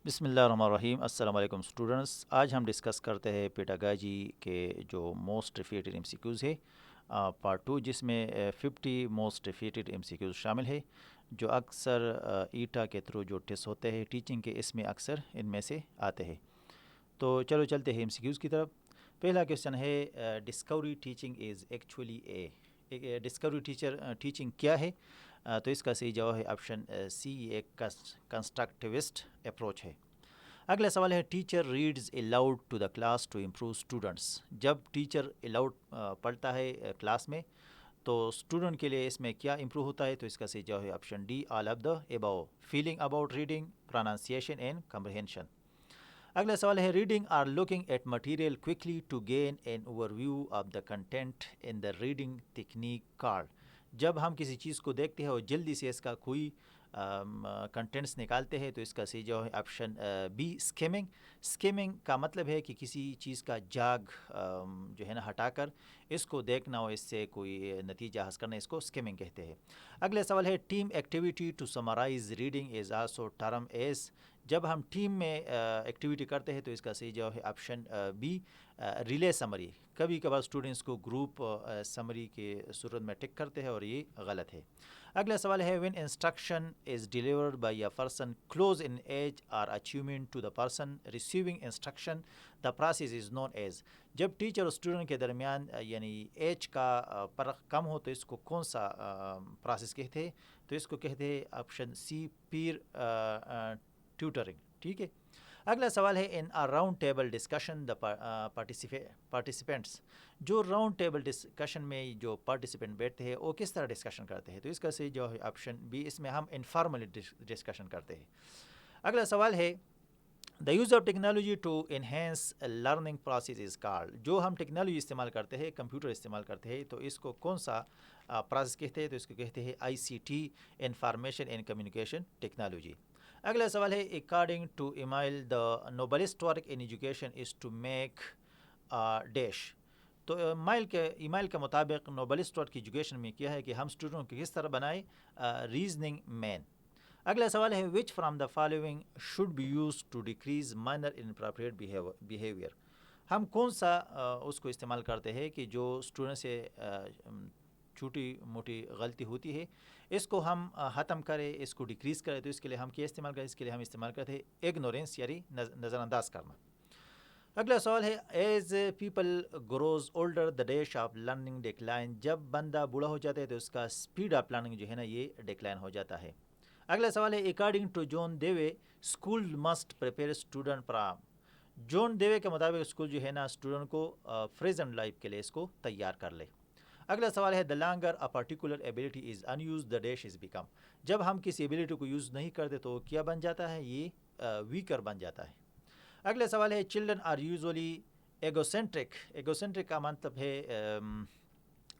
بسم اللہ الرحمن الرحیم۔ السلام علیکم اسٹوڈنٹس، آج ہم ڈسکس کرتے ہیں پیٹاگاجی کے جو most repeated M C Qs ہے پارٹ 2، جس میں 50 most repeated M C Qs شامل ہے جو اکثر ایٹا کے تھرو جو ٹیسٹ ہوتے ہیں ٹیچنگ کے، اس میں اکثر ان میں سے آتے ہیں۔ تو چلو چلتے ہیں ایم سی کیوز کی طرف۔ پہلا کویشچن ہے Discovery teaching is actually a discovery teaching کیا ہے؟ تو اس کا صحیح جواب ہے آپشن سی، ایک کنسٹرکٹیوسٹ اپروچ ہے۔ اگلا سوال ہے teacher reads aloud to the class to improve students. جب ٹیچر الاؤڈ پڑھتا ہے کلاس میں تو اسٹوڈنٹ کے لیے اس میں کیا امپروو ہوتا ہے؟ تو اس کا صحیح جواب ہے option D, all of the above, feeling about reading, pronunciation and comprehension. اگلا سوال ہے reading or looking at material quickly to gain an overview of the content in the reading technique card. جب ہم کسی چیز کو دیکھتے ہیں اور جلدی سے اس کا کوئی کنٹینٹس نکالتے ہیں تو اس کا صحیح جو ہے آپشن بی، اسکیمنگ۔ اسکیمنگ کا مطلب ہے کہ کسی چیز کا جاگ جو ہے نا ہٹا کر اس کو دیکھنا اور اس سے کوئی نتیجہ حاصل کرنا، اس کو اسکیمنگ کہتے ہیں۔ اگلا سوال ہے team activity to summarize reading is also term as. جب ہم ٹیم میں ایکٹیویٹی کرتے ہیں تو اس کا صحیح جواب ہے آپشن بی، ریلے سمری۔ کبھی کبھار اسٹوڈنٹس کو گروپ سمری کے صورت میں ٹک کرتے ہیں اور یہ غلط ہے۔ اگلا سوال ہے when instruction is delivered by a person close in age or achievement to the person receiving instruction the process is known as. جب ٹیچر اور اسٹوڈنٹ کے درمیان یعنی ایج کا فرق کم ہو تو اس کو کون سا پروسیس کہتے ہیں؟ تو اس کو کہتے ہیں آپشن سی، پیر ٹیوٹرنگ۔ ٹھیک ہے۔ اگلا سوال ہے in round table discussion the participants. جو راؤنڈ ٹیبل ڈسکشن میں جو پارٹیسپینٹ بیٹھتے ہیں وہ کس طرح ڈسکشن کرتے ہیں؟ تو اس کا صحیح جو ہے آپشن بی، اس میں ہم انفارملی ڈسکشن کرتے ہیں۔ اگلا سوال ہے the use of technology to enhance learning process is called. جو ہم ٹیکنالوجی استعمال کرتے ہیں، کمپیوٹر استعمال کرتے ہیں، تو اس کو کون سا پروسیس کہتے ہیں؟ تو اس کو کہتے ہیں I C T, information and communication technology. اگلا سوال ہے according to Emile the noblest work in education is to make dash. تو ایمیل کے مطابق نوبلسٹ ورک ایجوکیشن میں کیا ہے کہ ہم اسٹوڈنٹ کو کس طرح بنائیں ریزننگ مین۔ اگلا سوال ہے which from the following should be used to decrease minor inappropriate behaviour. ہم کون سا اس کو استعمال کرتے ہیں کہ جو اسٹوڈنٹ سے چھوٹی موٹی غلطی ہوتی ہے اس کو ہم ختم کریں، اس کو ڈیکریز کریں؟ تو اس کے لیے ہم کیا استعمال کریں؟ اس کے لیے ہم استعمال کرتے ہیں اگنورینس، یعنی نظر انداز کرنا۔ اگلا سوال ہے as people grows older the dash of learning decline. جب بندہ بوڑھا ہو جاتا ہے تو اس کا اسپیڈ آف لرننگ جو ہے نا یہ ڈیکلائن ہو جاتا ہے۔ اگلا سوال ہے according to John Dewey school must prepare student from. John Dewey کے مطابق اسکول جو ہے نا اسٹوڈنٹ کو پریزنٹ لائف کے لیے اس کو تیار کر لے۔ اگلا سوال ہے the longer a particular ability is in use the dash is become. جب ہم کسی ایبلٹی کو یوز نہیں کرتے تو کیا بن جاتا ہے؟ یہ ویکر بن جاتا ہے۔ اگلا سوال ہے چلڈرن آر یوزولی ایگوسینٹرک۔ ایگوسینٹرک کا مطلب ہے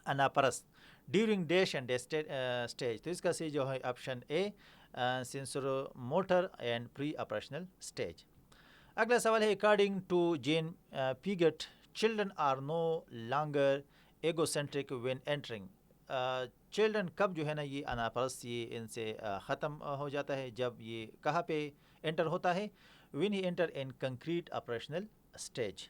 انا پرست ڈیورنگ ڈیش اینڈ اسٹیج۔ تو اس کا صحیح جو ہے option A, sensorimotor and pre operational stage. اگلا سوال ہے according to Jean Piaget children are no longer egocentric when entering. Children کب جو ہے نا یہ انا پرست یہ ان سے ختم ہو جاتا ہے؟ جب یہ کہاں پہ انٹر ہوتا ہے؟ when he enter in concrete operational stage۔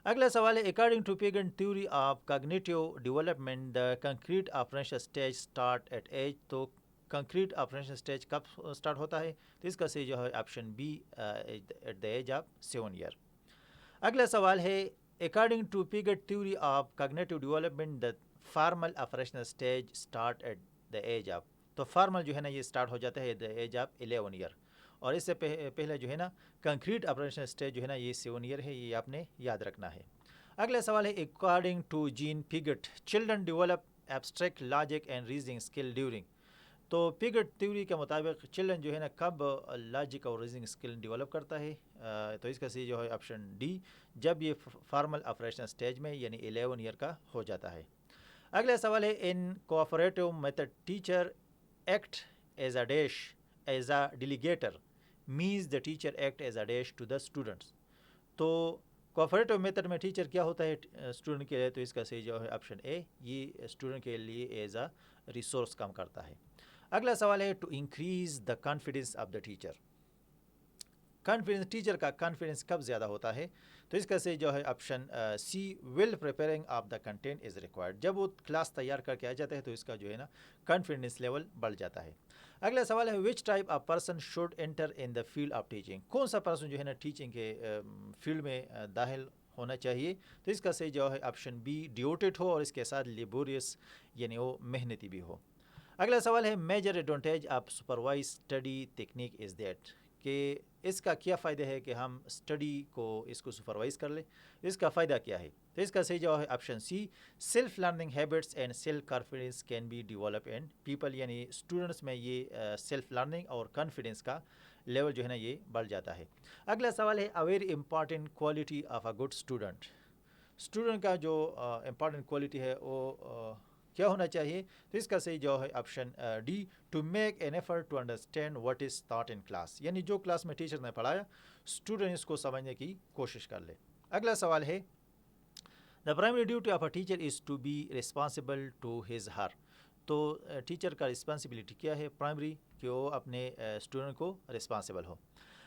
اگلا سوال ہے according to Piaget theory of cognitive development the concrete operational stage start at age. تو کنکریٹ آپریشنل اسٹیج کب اسٹارٹ ہوتا ہے؟ تو اس کا صحیح جو ہے option B, at the age of 7 year. اگلا سوال ہے according to Piaget theory of cognitive development the formal operational stage start at the age of. تو فارمل جو ہے نا یہ اسٹارٹ ہو جاتا ہے at the age of 11 year, اور اس سے پہلے جو ہے نا کنکریٹ آپریشن اسٹیج جو ہے نا یہ 7 ایئر ہے، یہ آپ نے یاد رکھنا ہے۔ اگلا سوال ہے according to Jean Piaget children develop abstract logic and reasoning skill during. تو پیگٹ تھیوری کے مطابق چلڈرن جو ہے نا کب لاجک اور ریزننگ اسکل ڈیولپ کرتا ہے؟ تو اس کا صحیح جو ہے آپشن ڈی، جب یہ فارمل آپریشن اسٹیج میں یعنی 11 ایئر کا ہو جاتا ہے۔ اگلا سوال ہے in cooperative method teacher act as a dash as a delegator means the teacher act as a dash to the students۔ تو کوآپریٹو میتھڈ میں ٹیچر کیا ہوتا ہے اسٹوڈنٹ کے لیے؟ تو اس کا صحیح جو ہے آپشن اے، یہ اسٹوڈنٹ کے لیے ایز اے ریسورس کام کرتا ہے۔ اگلا سوال ہے to increase the confidence of the teacher. Confidence teacher کا کانفیڈنس کب زیادہ ہوتا ہے؟ تو اس کا سے جو ہے option C well preparing of the content is required. جب وہ کلاس تیار کر کے آ جاتا ہے تو اس کا جو ہے نا کانفیڈنس لیول بڑھ جاتا ہے. اگلا سوال ہے which type of person should enter in the field of teaching. کون سا پرسن جو ہے نا ٹیچنگ کے فیلڈ میں داخل ہونا چاہیے؟ تو اس کا صحیح جو ہے آپشن بی ڈیوٹیڈ ہو اور اس کے ساتھ لیبوریس یعنی وہ محنتی بھی ہو. اگلا سوال ہے major advantage of supervise study technique is that. کہ اس کا کیا فائدہ ہے کہ ہم اسٹڈی کو اس کو سپروائز کر لیں، اس کا فائدہ کیا ہے؟ تو اس کا صحیح جواب ہے option C self learning habits and self confidence can be develop in people. یعنی اسٹوڈنٹس میں یہ سیلف لرننگ اور کانفیڈنس کا لیول جو ہے نا یہ بڑھ جاتا ہے. اگلا سوال ہے a very important quality of a good student. Student کا جو امپارٹنٹ کوالٹی ہے وہ کیا ہونا چاہیے؟ تو اس کا صحیح جو ہے option D to make an effort to understand what is taught in class. یعنی جو کلاس میں ٹیچر نے پڑھایا اسٹوڈنٹ اس کو سمجھنے کی کوشش کر لے. اگلا سوال ہے the primary duty of a teacher is to be responsible to his her. تو ٹیچر کا رسپانسبلٹی کیا ہے پرائمری؟ کہ وہ اپنے اسٹوڈنٹ کو رسپانسبل ہو.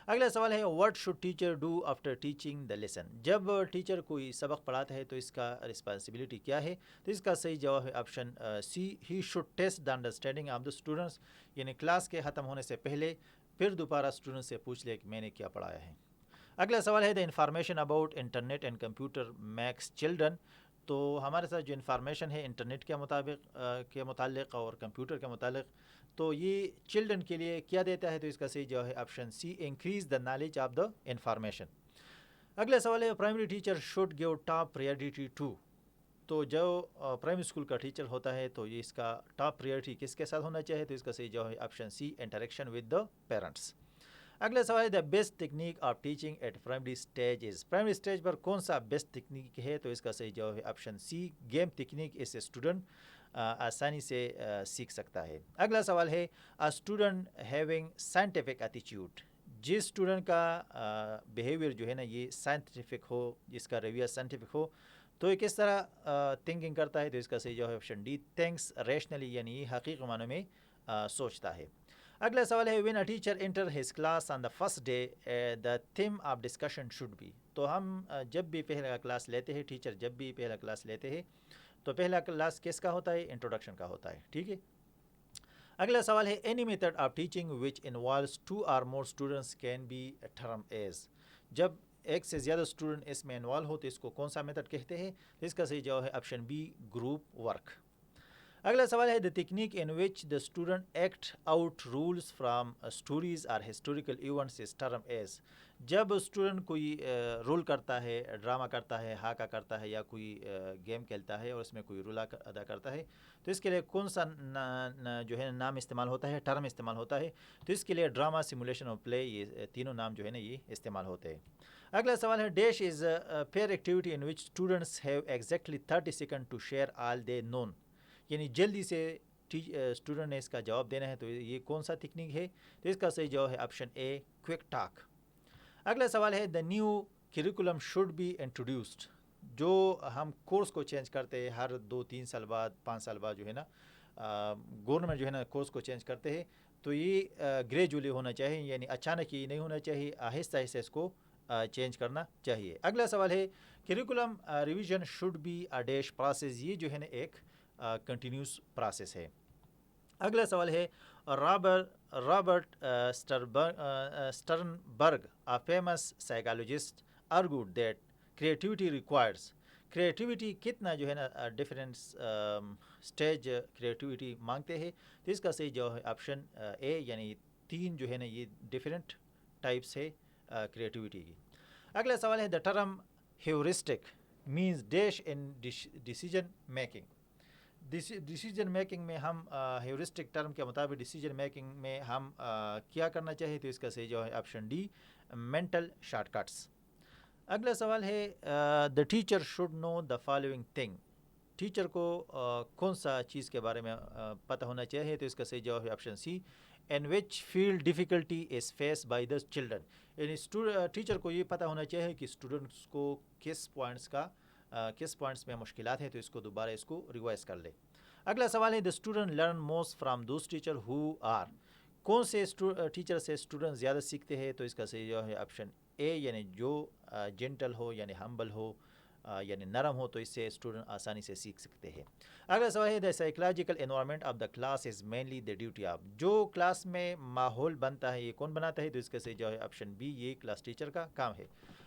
اگلا سوال ہے what should teacher do after teaching the lesson. جب ٹیچر کوئی سبق پڑھاتا ہے تو اس کا رسپانسبلٹی کیا ہے؟ تو اس کا صحیح جواب ہے option C he should test the understanding of the students. یعنی کلاس کے ختم ہونے سے پہلے پھر دوبارہ اسٹوڈنٹ سے پوچھ لے کہ میں نے کیا پڑھایا ہے. اگلا سوال ہے the information about internet and computer makes children. تو ہمارے ساتھ جو انفارمیشن ہے انٹرنیٹ کے متعلق اور کمپیوٹر کے متعلق تو یہ چلڈرن کے لیے کیا دیتا ہے؟ تو اس کا صحیح جو ہے option C increase the knowledge of the information. اگلا سوال ہے primary teacher should give top priority to. تو جو پرائمری اسکول کا ٹیچر ہوتا ہے تو یہ اس کا ٹاپ پریورٹی کس کے ساتھ ہونا چاہیے؟ تو اس کا صحیح جو ہے option C interaction with the parents. اگلا سوال ہے the best technique of teaching at primary stage is. Primary stage پر کون سا بیسٹ ٹیکنیک ہے؟ تو اس کا صحیح جواب ہے آپشن سی گیم ٹیکنیک. اس سے اسٹوڈنٹ آسانی سے سیکھ سکتا ہے. اگلا سوال ہے اسٹوڈنٹ ہیونگ سائنٹیفک ایٹیچیوڈ. جس اسٹوڈنٹ کا بیہیویئر جو ہے نا یہ سائنٹیفک ہو، جس کا رویہ سائنٹیفک ہو تو یہ کس طرح تھنکنگ کرتا ہے؟ تو اس کا صحیح جواب ہے آپشن ڈی تھنکس ریشنلی. یعنی حقیقی معنوں میں سوچتا ہے. اگلا سوال ہے when a teacher enter his class on the first day the theme of discussion should be. تو ہم جب بھی پہلا کلاس لیتے ہیں، ٹیچر جب بھی پہلا کلاس لیتے ہیں تو پہلا کلاس کس کا ہوتا ہے؟ انٹروڈکشن کا ہوتا ہے. ٹھیک ہے. اگلا سوال ہے any method of teaching which involves two or more students can be term as. جب ایک سے زیادہ اسٹوڈنٹ اس میں انوالو ہو تو اس کو کون سا میتھڈ کہتے ہیں؟ تو اس کا صحیح جواب ہے آپشن بی گروپ ورک. اگلا سوال ہے the technique in which the student act out roles from stories or historical events is term as. جب اسٹوڈنٹ کوئی رول کرتا ہے، ڈرامہ کرتا ہے، ہاکا کرتا ہے یا کوئی گیم کھیلتا ہے اور اس میں کوئی رول ادا کرتا ہے تو اس کے لیے کون سا جو ہے نام استعمال ہوتا ہے، ٹرم استعمال ہوتا ہے؟ تو اس کے لیے ڈرامہ، سیمولیشن اور پلے، یہ تینوں نام جو ہے نا یہ استعمال ہوتے ہیں. اگلا سوال ہے dash is pair activity in which students have exactly 30 second to share all they known. یعنی جلدی سے اسٹوڈنٹ نے اس کا جواب دینا ہے تو یہ کون سا تکنیک ہے؟ تو اس کا صحیح جواب ہے آپشن اے کوئک ٹاک. اگلا سوال ہے the new curriculum should be introduced. جو ہم کورس کو چینج کرتے ہیں ہر 2-3 سال بعد، 5 سال بعد جو ہے نا گورنمنٹ جو ہے نا کورس کو چینج کرتے ہیں تو یہ گریجولی ہونا چاہیے. یعنی اچانک یہ نہیں ہونا چاہیے، آہستہ آہستہ اس کو چینج کرنا چاہیے. اگلا سوال ہے curriculum revision should be a dash process. یہ جو ہے نا ایک کنٹینیوس پروسیس ہے. اگلا سوال ہے Robert Sternberg a famous psychologist آرگوڈ that creativity requires. Creativity کتنا جو ہے نا ڈفرینٹ اسٹیج کریٹیوٹی مانگتے ہیں؟ تو اس کا صحیح جواب ہے آپشن اے یعنی 3 جو ہے نا یہ ڈفرینٹ ٹائپس ہے کریٹیوٹی کی. اگلا سوال ہے the term heuristic means dash in decision making. Decision making میں ہم ہیورسٹک ٹرم کے مطابق ڈیسیجن میکنگ میں ہم کیا کرنا چاہیے؟ تو اس کا صحیح جو ہے option D mental short cuts. اگلا سوال ہے the teacher should know the following thing. Teacher کو کون سا چیز کے بارے میں پتہ ہونا چاہیے؟ تو اس کا صحیح جواب ہے option C in which field difficulty is face by the children. یعنی ٹیچر کو یہ پتہ ہونا چاہیے کہ اسٹوڈنٹس کو کس پوائنٹس میں مشکلات ہیں تو اس کو دوبارہ اس کو ریوائز کر لے. اگلا سوال ہے the student learn most from those teacher who are. کون سے ٹیچر سے اسٹوڈنٹ زیادہ سیکھتے ہیں؟ تو اس کا صحیح جو ہے آپشن اے، یعنی جو جینٹل ہو یعنی ہمبل ہو یعنی نرم ہو، تو اس سے اسٹوڈنٹ آسانی سے سیکھ سکتے ہیں۔ اگلا سوال ہے the psychological environment of the class is mainly the duty of, جو کلاس میں ماحول بنتا ہے یہ کون بناتا ہے؟ تو اس کا صحیح جو ہے آپشن بی، یہ کلاس ٹیچر کا کام ہے۔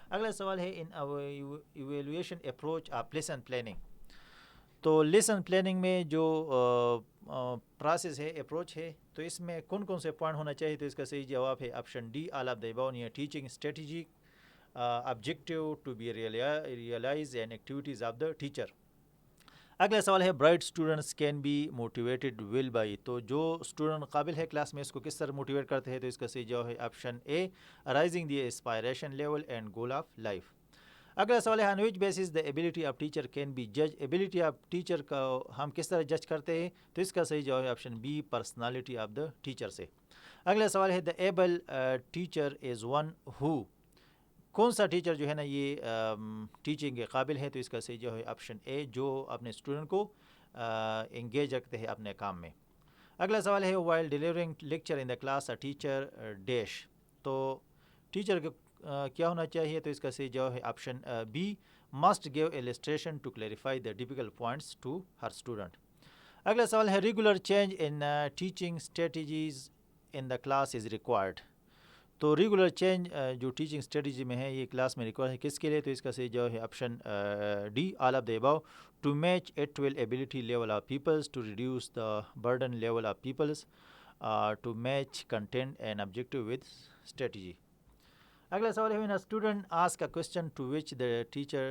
اگلا سوال ہے in evaluation approach of lesson planning, تو لیسن پلاننگ میں جو پروسیس ہے، اپروچ ہے، تو اس میں کون کون سے پوائنٹ ہونا چاہیے؟ تو اس کا صحیح جواب ہے option D, all of the above, یہ teaching strategy, objective to be realize and activities of the teacher. اگلا سوال ہے bright students can be motivated well by, تو جو اسٹوڈنٹ قابل ہے کلاس میں اس کو کس طرح موٹیویٹ کرتے ہیں؟ تو اس کا صحیح جواب ہے option A, raising the aspiration level and goal of life. اگلا سوال ہے on which basis the ability of teacher can be جج، ایبلٹی آف ٹیچر کا ہم کس طرح جج کرتے ہیں؟ تو اس کا صحیح جواب ہے option be, personality of the teacher سے۔ اگلا سوال ہے دا ایبل ٹیچر از ون ہو، کون سا ٹیچر جو ہے نا یہ ٹیچنگ کے قابل ہے؟ تو اس کا صحیح جو ہے آپشن اے، جو اپنے اسٹوڈنٹ کو انگیج رکھتے ہیں اپنے کام میں۔ اگلا سوال ہے while delivering lecture in the class teacher dash, تو ٹیچر کیا ہونا چاہیے؟ تو اس کا صحیح جواب ہے option B, must give illustration to clarify the difficult points to her student. اگلا سوال ہے regular change in teaching strategies in the class is required, تو ریگولر چینج جو ٹیچنگ اسٹریٹجی میں ہے یہ کلاس میں ریکوائر ہے کس کے لیے؟ تو اس کا صحیح جواب ہے option D, all of the above, to match actual ability level of pupils, to reduce the burden level of pupils, to match content and objective with strategy. اگلا سوال ہے when a student asks a question to which the teacher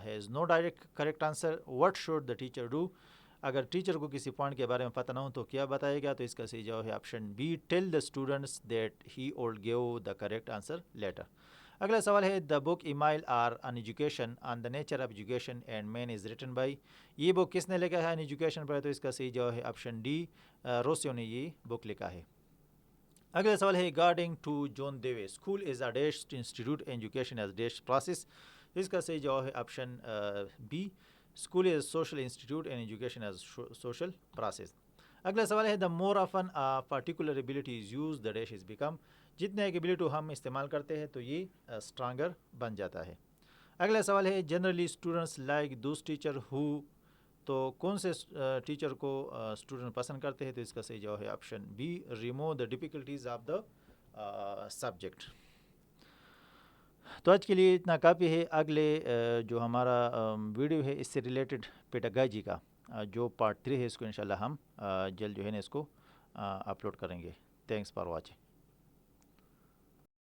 has no direct correct answer, what should the teacher do؟ اگر teacher کو کسی point کے بارے میں پتہ نہ ہو تو کیا بتائے گا؟ تو اس کا صحیح جواب ہے option B, tell the students that he or give the correct answer later. اگلا سوال ہے the book Emile or on education on the nature of education and man is written by, یہ بک کس نے لکھا ہے ان ایجوکیشن پر؟ تو اس کا صحیح جواب ہے آپشن ڈی، روسیو نے یہ بک لکھا ہے۔ اگلا سوال ہے according to John Dewey, school is a dash institute education as dash process, اس کا صحیح جواب ہے option B, school is social institute and education as social process. اگلا سوال ہے the more often particular ability is use the dash is become, جتنے ایک ایبلٹی ہم استعمال کرتے ہیں تو یہ اسٹرانگر بن جاتا ہے۔ اگلا سوال ہے generally students like those teacher who, تو کون سے ٹیچر کو اسٹوڈنٹ پسند کرتے ہیں؟ تو اس کا صحیح جواب ہے option be, remove the difficulties of the subject. تو آج کے لیے اتنا کافی ہے۔ اگلے جو ہمارا ویڈیو ہے اس سے ریلیٹڈ پیڈاگاجی کا جو پارٹ 3 ہے، اس کو انشاءاللہ ہم جلد جو ہے نا اس کو اپلوڈ کریں گے۔ Thanks for watching.